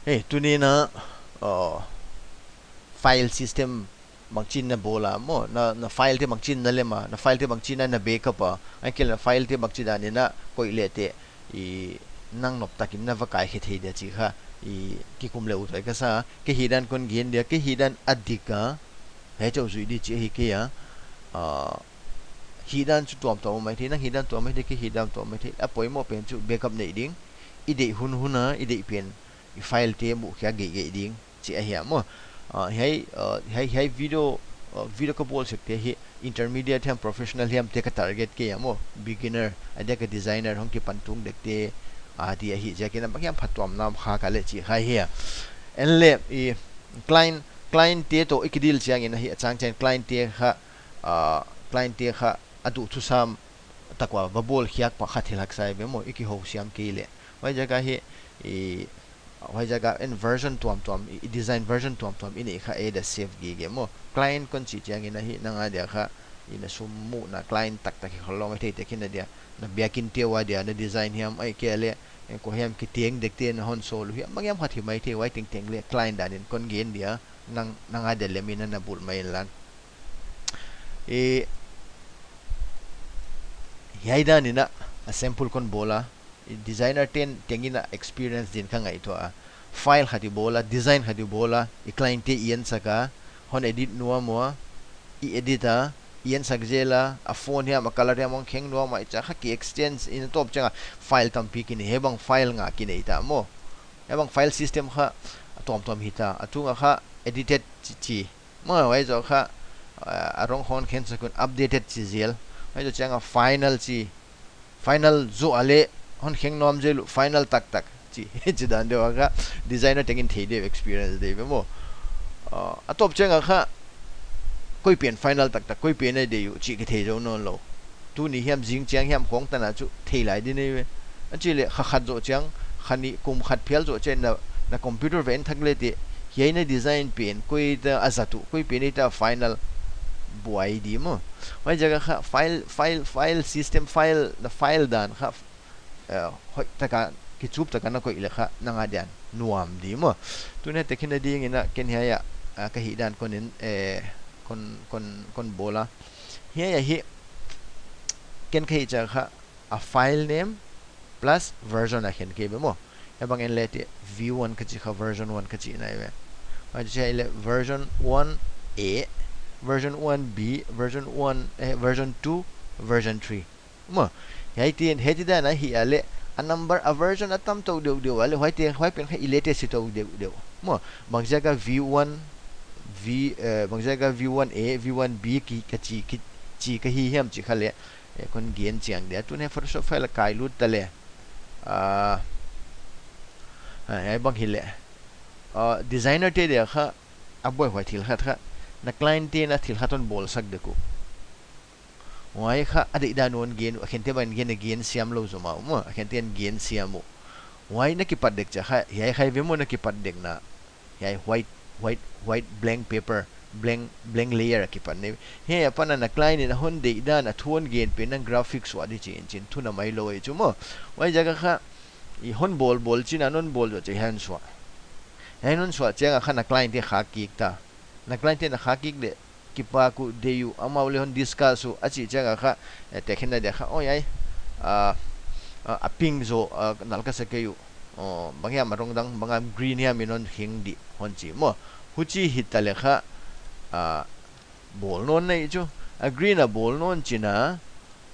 hey tu ni na file system mangchin na bola mo na file te mangchin na lema na file te mangchin na backup ai kel na file te mangchin ani na koi le te I nang nop takin na vakai he the dia chi kha I ki kum le u ka sa ke hidan kon gen dia ke hidan adika he chau zui di chi hi ke ya hidan chu tom tom mai the na hidan tom mai the ke hidan tom mai the Apoimoh pen chu backup nei ding ide hun huna ide pen I file te mu kya ge ding chi a hi mo Hiai video ko bol सकते हैं intermediate हम professional हम ते का target के हम beginner ada ka designer हम के पंतुंग देखते आदि ही जाके ना बाकी हम फटवाम नाम खा काले ची हाई है एनले ई client ते तो एक deal चियांग इन ही चांग चांग client ते खा अदु तुसाम तकवा बबोल खियाक पखात हिलाक साइब mo iki ho siam ke le wai jaga hi wai jaga in version tuam design version tuam ini kha e da save gige mo client kon chi chiang ina hi nanga dia kha ina summu na client tak tak kholong the te kin dia na biakin te wa dia na design hiam ai ke le ko hiam ki tieng dekte na hon sol hi magyam khathi mai the wai ting teng le client danin kon gen dia nanga de le mina na bul mai lan Hiai dan ina a sample kon bola designer tengina experience din ka ngai to file khati bola design khati bola client te ien saka hon edit nuwa mo edita ien sakjela a phone hiam a color hiam kheng nuwa mai cha kha ki extends in top changa file tampi kin hebang file nga kin ita mo hebang file system kha tom hita atunga kha edited chi mo wai zo kha arong hon khen sakun updated chi zel wai zo changa final zo ale hon kheng nom jelu final tak chi dan dewa ka designer tengin thei de experience de mo atop chenga kha koi pen final tak koi pen de yu chi ke thei jo non lo tu ni hiam jing chiang hiam khong ta na chu thei lai di ne chi le kha khat jo chiang khani kum khat phial jo chen na computer ven thak le ti hiai na design pen koi ta azatu koi pen ita final buai di mo wai jaga kha file system file the file dan kha hoi taka kichuptak na ko ilekha nanga dian nuam di mo tune tekina ding ina ken hiya ka hidan konin kon bola hiya hi ken kai cha kha a file name plus version a ken ke be mo ebang en lete v1 ka chi kha version 1 ka chi na be ma chi ile version 1a version 1b version 1 version 2 version 3 mo hiai tin he da na hi ale a number a version atam to de wale hoi pen kha ilete si to de mo bangjaga v1 bangjaga v1a v1b ki chi ka hi hem chi khale kon gen chiang de tu ne photoshop file kai lut tale ai bang hile designer te de kha aboy hoi thil kha na client te na thil haton bol sak de ko wai kha adi danon gen akhente ban gen siam lo zoma mo akhente gen siam mo wai na ki padek cha kha hiai khai ve mo na ki padek na hiai white blank paper blank layer ki pan ne he apana na client na hon de da na thon gen pe na graphics wa di chin thuna mai lo e chu mo wai jaga kha I hon bol chin anon bol jo che han swa chenga kha na client te kha ki ta na client te na kha ki de kipa ku deyu amaule hon discuss su achi chaga kha tekhena de kha oi a ping zo nalka se ke yu bangya marong dang bangam green ya minon hing di hon chi mo huchi hitale kha bol non nei chu a green a bol non china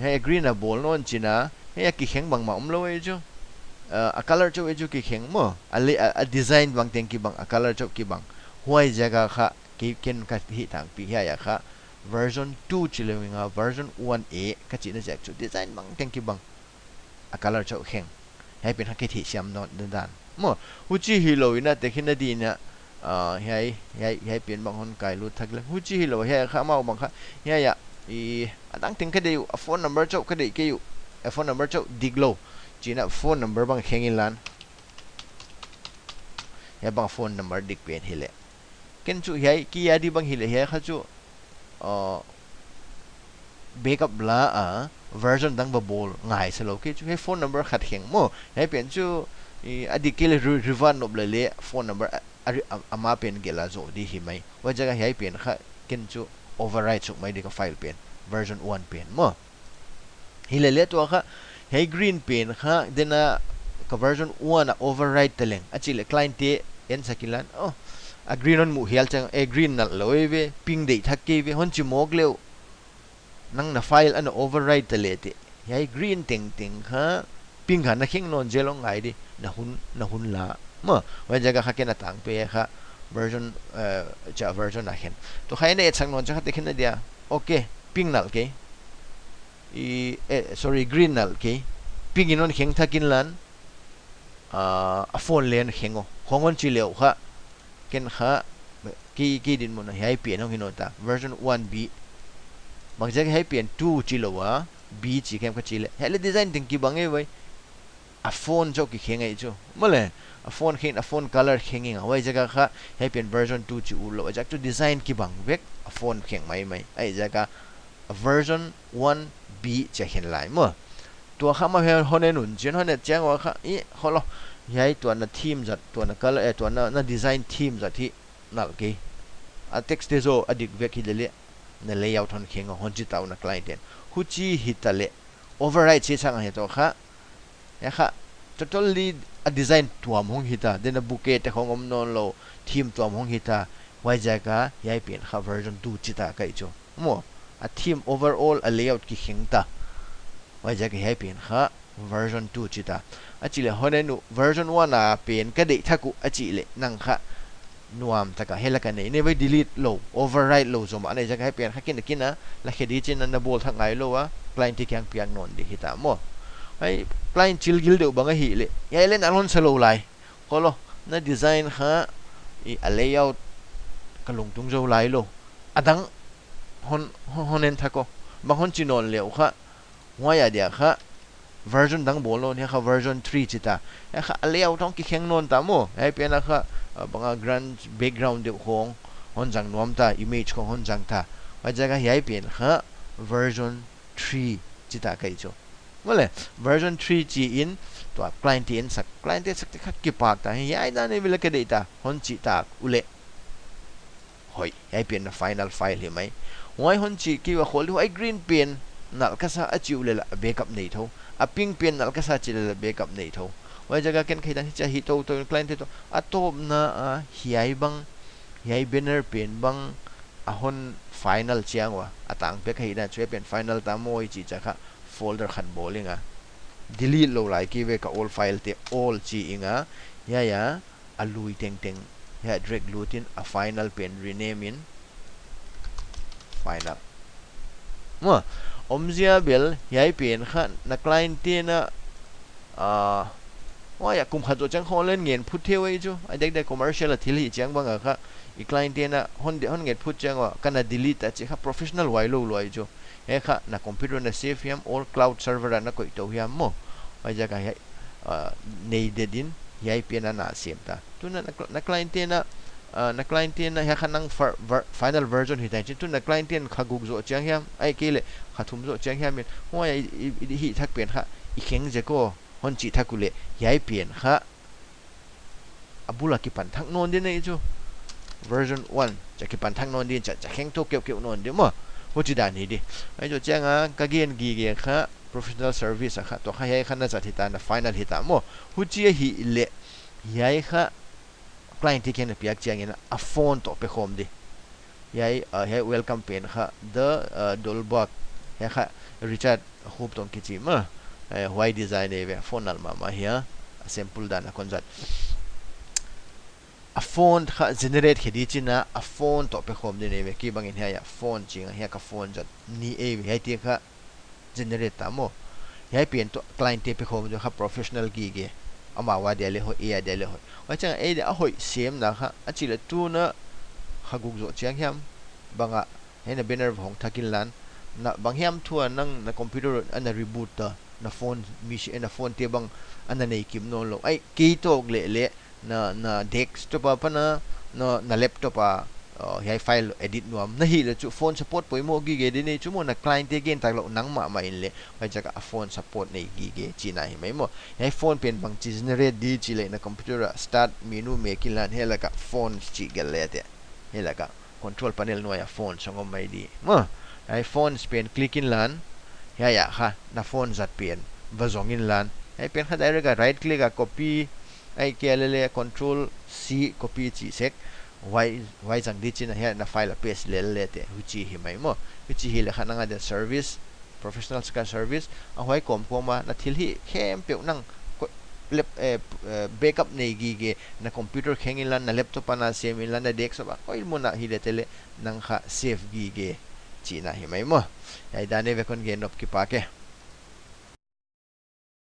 he green a bol non china he ki kheng bang ma lo e chu a color chu e chu ki kheng mo a design bang teng ki bang a color chu ki bang huai jaga kha ki ken ka hi thang pi ya kha version 2 chilewinga version 1a ka chi na jak chu design bang teng ki bang a color chu kheng hai pen ha ke thi siam non dan mo huchi hi lo ina tekhina di na hiai pen bang hon kai lu thak le huchi hi lo he kha mau bang kha ya adang teng ka de a phone number chu ka de ke yu a phone number chu diglo china phone number bang khengin lan ya bang phone number dik pen hile ken chu hiai ki ya di bang hile he kha chu backup la version dang ba bol ngai se lo ke chu he phone number khat kheng mo he pen chu adikil rivan noblele phone number ama pen gela zo di himai wa jaga hiai pen kha ken chu override chuk mai de ka file pen version 1 pen mo hilele to kha hiai green pen kha dena ka version 1 override teleng achile client te en sakilan oh a green on mu hial chang a green na loive ping de thakke ve hon chi mok leo nang na file an override tele te hiai green ting ting kha ping han na khing non jelong ngai di na hun la ma wa jaga kha ken atang pe kha version cha version na khen to khai ne chang non cha te khen dia okay ping nal ke sorry green nal ke ping inon kheng thakin lan a phone len khengo khongon chi leo kha ken kha ki din mo na hiai pen hong hinota version 1b bang jaga hiai pen 2 chi lo wa b chi kem kha chi le hele design ting ki bang e wai a phone jo ki khengai chu mole a phone color khenging awai jaga kha happy version 2 chi ulo jak to design ki bang vek a phone kheng mai ai jaga a version 1b che hen lai mo to kha ma honen un chen honet chang wa kha i holo yai to na theme zat to na color to na design theme zat hi nal ke a text de zo adik vek hi le na layout hon khenga hon chi taw na client en hu chi hitale override che chang he to kha ya kha totally a design tuam hong hita then a bouquet te khong om non lo theme tuam hong hita wai jaga yai pen kha version 2 chita kai cho mo a theme overall a layout ki khingta wai jaga yai pen kha version 2 chita achile honenu version 1 a pen ka de thaku achile nang kha nuam taka helaka nei ne vai delete lo override lo zo ma ne jaga yai pen kha kin kina la khedi chin na bol thangai lo wa client ti kyang piang non de hita mo ai client chil gil de banga hi le ya len alon salo lai kolo na design kha I a layout kalung tung zo lai lo adang honen thako bang hon chinon le kha waya dia kha version dang bolo ne kha version 3 chita ya kha layout ong ki kheng non ta mo ai pe na kha banga grand background de hong hon jang nom ta image ko hon jang ta wa jaga hi ai pen kha version 3 chita kai cho mole version 3 chi in to client in sak client sak khak ki pak ta hi da ne vil ke data hon chi ta ule hoi ai pen na final file hi mai wai hon chi ki wa khol ai green pen nal ka sa a chi ule la backup nei tho a pink pen nal ka sa chi la backup nei tho wai jaga ken khaidan cha hi to client to a top na hiai bang hiai banner pen bang a hon final chiangwa atang pe khaidan chwe pen final ta moi chi cha kha folder khan bowlinga delete lo lai ki ve ka all file te all chi inga ya alui teng ya drag lutin a final pen rename in final mo omzia bel yai pen kha na client te na wa ya kum khajo chang holen ngen phut thewei chu a dek commercial a thil hi chang banga kha I client te na hon nget phut chang wa kana delete a chi kha professional wai lo loi chu e kha na computer na save yam or cloud server na koi to yam mo wa jaga ya nei de din yai pen na sim ta tu na client te na ya kha nang final version hi ta chi tu na client te kha gug zo chang yam ai ke le kha thum zo chang yam ho ya hi thak pen kha I kheng je ko hon chi thakule yai pen kha abula ki pan thak non din nei chu version 1 cha ki pan thak non din cha kheng to keu non de mo ho chi dan hi di ai jo chang a kagen gige kha professional service kha to khai kha na zathi ta na final hita mo hu chi hi le yai kha client ti ken piak chang ina a phone to pe khom di yai welcome pen kha the dolbak ya kha richard hope ton ki chi ma huai design e phone al ma hia sample dan konjat a phone kha generate khedi china a phone to pe khom de ne ki bangin hia phone chinga hia ka phone jat ni e hia ti kha generate ta mo hia pen to client te pe khom jo kha professional gige ama wa de le ho e de le ho wa chang e de ahoih sem na kha achile tu na khaguk zo chiang hiam banga hena banner hong thakin lan na bang hiam thua nang na computer ana reboot ta na phone mi na phone te bang ana nei kim no lo ai ki to le na desktop pa na laptop hiai file edit nuam nahi le chu phone support poimo gige de nei chu mo na client again tak lo nang ma in le pai jaka a phone support nei gige china hi mai mo hiai phone pen bang chi generate di chi le na computer start menu me kilan hela ka phone chi gel le te hela ka control panel no ya phone songom mai di mo hiai phone pen click in lan hiai ya ha na phone zat pen vazong in lan hiai pen ha direct right click a copy ai kelele control c copy chi sek huai jang di chin hian na file paste le te huchi hi mai mo huchi hi le khana nga de service professional ska service a huai kom ma na thil hi khem pe nang backup nei gige na computer khengin lan na laptop na sem in lan na desktop a koi mo na hi le tele nang kha save gige china hi mai mo ai dane ve kon gen op ki pa ke